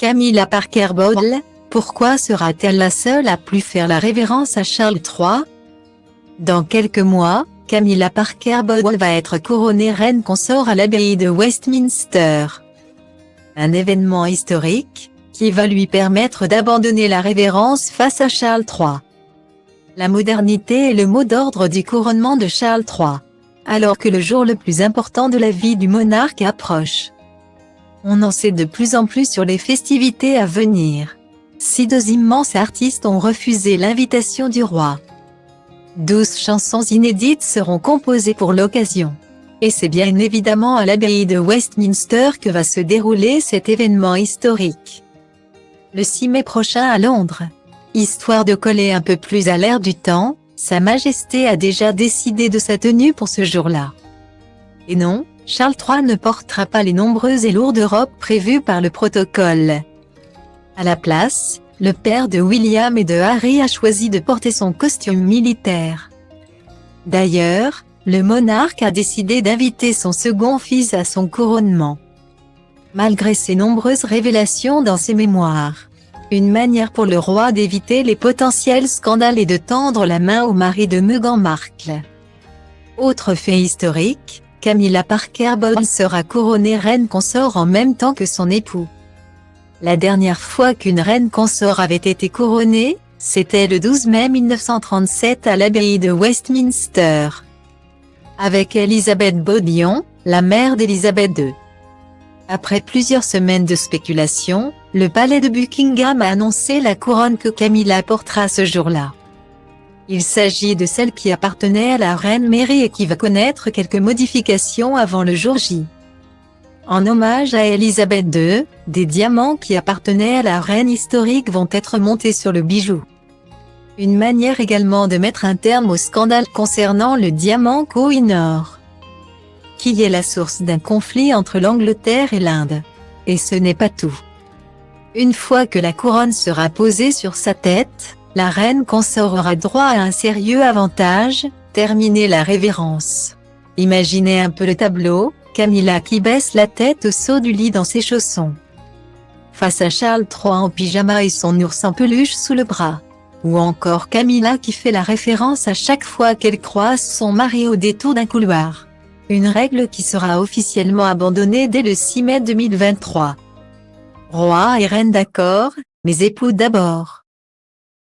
Camilla Parker Bowles, pourquoi sera-t-elle la seule à plus faire la révérence à Charles III? Dans quelques mois, Camilla Parker Bowles va être couronnée reine consort à l'abbaye de Westminster. Un événement historique, qui va lui permettre d'abandonner la révérence face à Charles III. La modernité est le mot d'ordre du couronnement de Charles III. Alors que le jour le plus important de la vie du monarque approche. On en sait de plus en plus sur les festivités à venir. 2 immenses artistes ont refusé l'invitation du roi. 12 chansons inédites seront composées pour l'occasion. Et c'est bien évidemment à l'abbaye de Westminster que va se dérouler cet événement historique. Le 6 mai prochain à Londres. Histoire de coller un peu plus à l'air du temps, Sa Majesté a déjà décidé de sa tenue pour ce jour-là. Et non, Charles III ne portera pas les nombreuses et lourdes robes prévues par le protocole. À la place, le père de William et de Harry a choisi de porter son costume militaire. D'ailleurs, le monarque a décidé d'inviter son second fils à son couronnement. Malgré ses nombreuses révélations dans ses mémoires. Une manière pour le roi d'éviter les potentiels scandales et de tendre la main au mari de Meghan Markle. Autre fait historique, Camilla Parker Bowles sera couronnée reine consort en même temps que son époux. La dernière fois qu'une reine consort avait été couronnée, c'était le 12 mai 1937 à l'abbaye de Westminster. Avec Elisabeth Bodillon, la mère d'Élisabeth II. Après plusieurs semaines de spéculation, le palais de Buckingham a annoncé la couronne que Camilla portera ce jour-là. Il s'agit de celle qui appartenait à la reine Mary et qui va connaître quelques modifications avant le jour J. En hommage à Élisabeth II, des diamants qui appartenaient à la reine historique vont être montés sur le bijou. Une manière également de mettre un terme au scandale concernant le diamant Koh-i-Noor, qui est la source d'un conflit entre l'Angleterre et l'Inde. Et ce n'est pas tout. Une fois que la couronne sera posée sur sa tête, la reine consort aura droit à un sérieux avantage, terminer la révérence. Imaginez un peu le tableau, Camilla qui baisse la tête au saut du lit dans ses chaussons. Face à Charles III en pyjama et son ours en peluche sous le bras. Ou encore Camilla qui fait la référence à chaque fois qu'elle croise son mari au détour d'un couloir. Une règle qui sera officiellement abandonnée dès le 6 mai 2023. Roi et reine d'accord, mais époux d'abord.